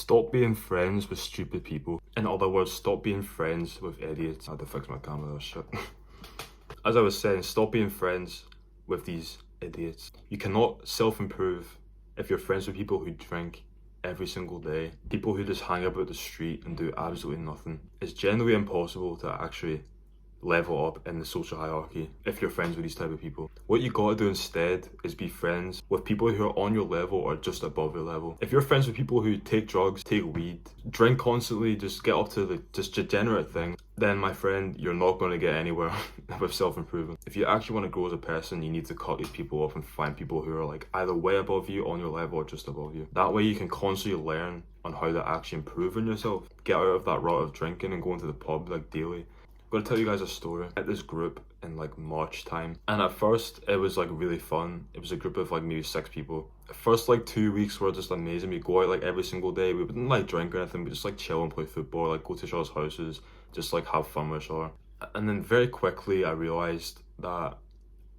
Stop being friends with stupid people. In other words, stop being friends with idiots. I had to fix my camera, oh shit. As I was saying, stop being friends with these idiots. You cannot self-improve if you're friends with people who drink every single day. People who just hang about the street and do absolutely nothing. It's generally impossible to actually level up in the social hierarchy if you're friends with these type of people. What you gotta do instead is be friends with people who are on your level or just above your level. If you're friends with people who take drugs, take weed, drink constantly, just get up to the just degenerate things, then my friend, you're not going to get anywhere with self-improvement. If you actually want to grow as a person, you need to cut these people off and find people who are like either way above you, on your level, or just above you. That way you can constantly learn on how to actually improve on yourself. Get out of that rut of drinking and going to the pub like daily. I'm gonna tell you guys a story. I met this group in like March time, and at first it was like really fun. It was a group of like maybe 6 people. The first like 2 weeks were just amazing. We go out like every single day. We wouldn't like drink or anything. We just like chill and play football, like go to each other's houses, just like have fun with each other. And then very quickly I realized that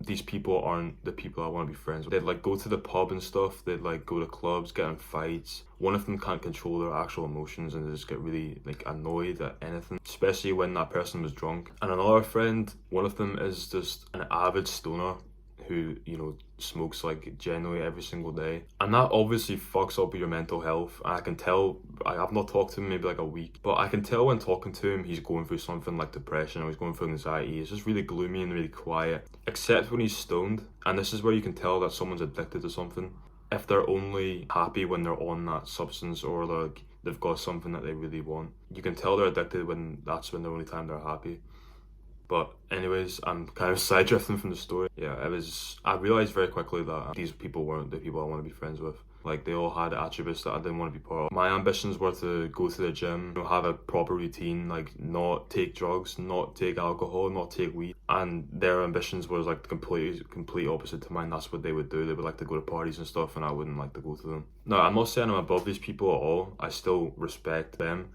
these people aren't the people I want to be friends with. They'd like go to the pub and stuff, they'd like go to clubs, get in fights. One of them can't control their actual emotions and they just get really like annoyed at anything, especially when that person was drunk. And another friend, one of them is just an avid stoner who, you know, smokes like generally every single day. And that obviously fucks up your mental health. And I can tell, I've not talked to him maybe like a week, but I can tell when talking to him, he's going through something like depression or he's going through anxiety. He's just really gloomy and really quiet, except when he's stoned. And this is where you can tell that someone's addicted to something. If they're only happy when they're on that substance or like they've got something that they really want. You can tell they're addicted when that's when the only time they're happy. But anyways, I'm kind of side drifting from the story. Yeah, I realized very quickly that these people weren't the people I want to be friends with. Like they all had attributes that I didn't want to be part of. My ambitions were to go to the gym, you know, have a proper routine, like not take drugs, not take alcohol, not take weed. And their ambitions was like complete opposite to mine. That's what they would do. They would like to go to parties and stuff and I wouldn't like to go to them. No, I'm not saying I'm above these people at all. I still respect them.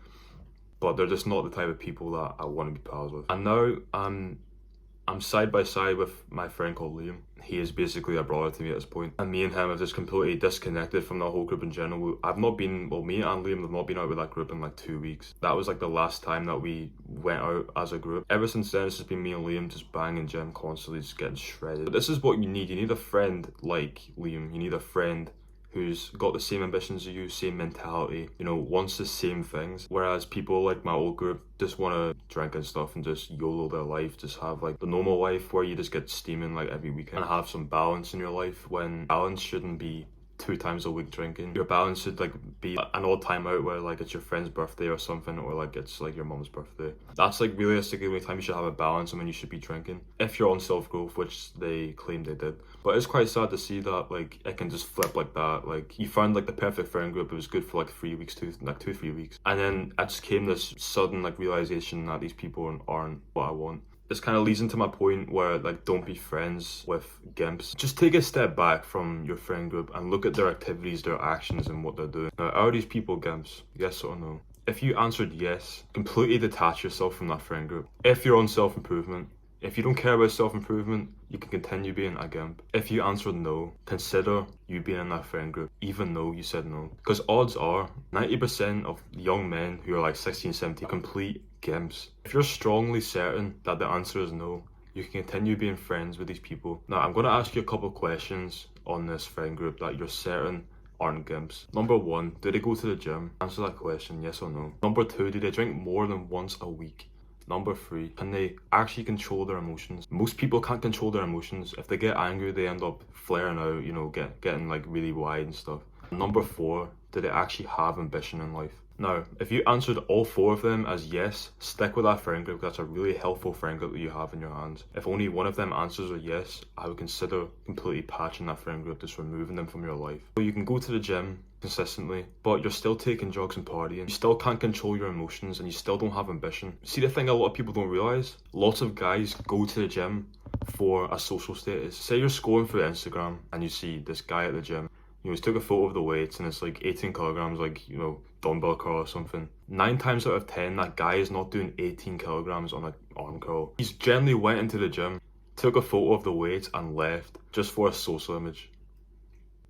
But they're just not the type of people that I want to be pals with. And now I'm side by side with my friend called Liam. He is basically a brother to me at this point. And me and him have just completely disconnected from the whole group in general. Me and Liam have not been out with that group in like 2 weeks. That was like the last time that we went out as a group. Ever since then, it's just been me and Liam just banging gym constantly, just getting shredded. But this is what you need. You need a friend like Liam. You need a friend who's got the same ambitions as you, same mentality, you know, wants the same things. Whereas people like my old group just want to drink and stuff and just YOLO their life, just have like the normal life where you just get steaming like every weekend and have some balance in your life when balance shouldn't be 2 times a week drinking. Your balance should like be an odd time out where like it's your friend's birthday or something, or like it's like your mom's birthday. That's like realistically the only time you should have a balance and when you should be drinking. If you're on self-growth, which they claim they did. But it's quite sad to see that like it can just flip like that. Like you found like the perfect friend group, it was good for like 3 weeks, 3 weeks. And then it just came this sudden like realization that these people aren't what I want. This kind of leads into my point where like don't be friends with gimps. Just take a step back from your friend group and look at their activities, their actions and what they're doing. Now, are these people gimps? Yes or no? If you answered yes, completely detach yourself from that friend group. If you're on self-improvement, if you don't care about self-improvement, you can continue being a gimp. If you answered no, consider you being in that friend group, even though you said no. Because odds are, 90% of young men who are like 16, 17 complete gimps. If you're strongly certain that the answer is no, you can continue being friends with these people. Now, I'm going to ask you a couple of questions on this friend group that you're certain aren't gimps. Number 1, do they go to the gym? Answer that question, yes or no. Number 2, do they drink more than once a week? Number 3, can they actually control their emotions? Most people can't control their emotions. If they get angry, they end up flaring out, you know, getting like really wide and stuff. Number 4, do they actually have ambition in life? Now, if you answered all 4 of them as yes, stick with that friend group. That's a really helpful friend group that you have in your hands. If only one of them answers a yes, I would consider completely patching that friend group, just removing them from your life. So you can go to the gym consistently, but you're still taking drugs and partying. You still can't control your emotions and you still don't have ambition. See, the thing a lot of people don't realize, lots of guys go to the gym for a social status. Say you're scrolling through Instagram and you see this guy at the gym. You know, he's took a photo of the weights and it's like 18 kilograms, like, you know, dumbbell curl or something. 9 times out of 10, that guy is not doing 18 kilograms on an arm curl. He's generally went into the gym, took a photo of the weights and left just for a social image.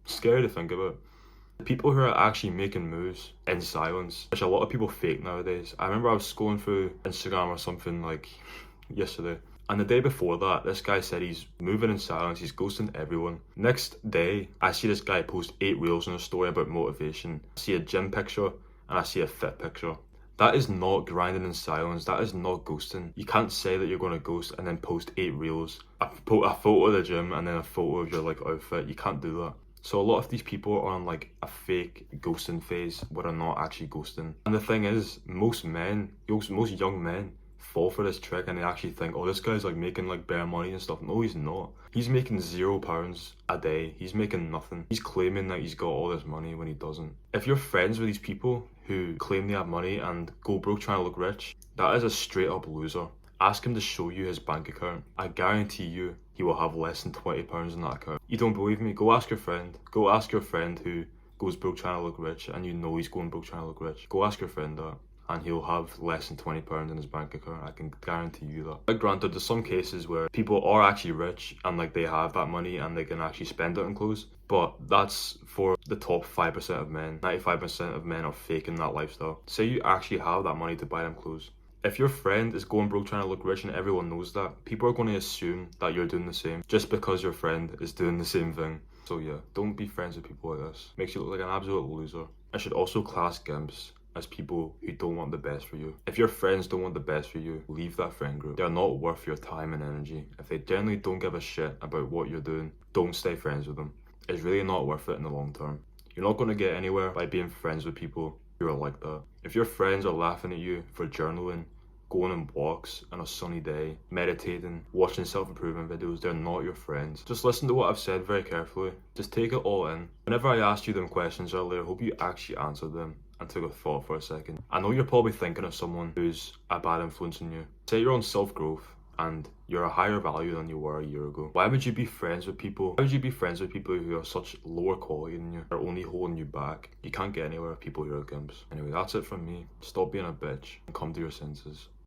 Scary to think about. People who are actually making moves in silence, which a lot of people fake nowadays. I remember I was scrolling through Instagram or something like yesterday, and the day before that, this guy said he's moving in silence, he's ghosting everyone. Next day, I see this guy post 8 reels in a story about motivation. I see a gym picture and I see a fit picture. That is not grinding in silence. That is not ghosting. You can't say that you're going to ghost and then post 8 reels, a photo of the gym and then a photo of your like outfit. You can't do that. So a lot of these people are on like a fake ghosting phase where they're not actually ghosting. And the thing is, most young men fall for this trick and they actually think, oh, this guy's like making like bare money and stuff. No, he's not. He's making £0 a day. He's making nothing. He's claiming that he's got all this money when he doesn't. If you're friends with these people who claim they have money and go broke trying to look rich, that is a straight up loser. Ask him to show you his bank account. I guarantee you he will have less than £20 in that account. You don't believe me? Go ask your friend. Go ask your friend who goes broke trying to look rich and you know he's going broke trying to look rich. Go ask your friend that. And he'll have less than £20 in his bank account. I can guarantee you that. But granted, there's some cases where people are actually rich and like they have that money and they can actually spend it on clothes. But that's for the top 5% of men. 95% of men are faking that lifestyle. Say you actually have that money to buy them clothes. If your friend is going broke trying to look rich and everyone knows that, people are going to assume that you're doing the same just because your friend is doing the same thing. So yeah, don't be friends with people like this. Makes you look like an absolute loser. I should also class gimps as people who don't want the best for you. If your friends don't want the best for you, leave that friend group. They're not worth your time and energy. If they generally don't give a shit about what you're doing, don't stay friends with them. It's really not worth it in the long term. You're not going to get anywhere by being friends with people who are like that. If your friends are laughing at you for journaling, going on walks on a sunny day, meditating, watching self-improvement videos, they're not your friends. Just listen to what I've said very carefully. Just take it all in. Whenever I asked you them questions earlier, I hope you actually answered them and took a thought for a second. I know you're probably thinking of someone who's a bad influence on you. Say you're on self-growth and you're a higher value than you were a year ago. Why would you be friends with people? Why would you be friends with people who are such lower quality than you? They're only holding you back. You can't get anywhere with people who are gimps. Anyway, that's it from me. Stop being a bitch and come to your senses.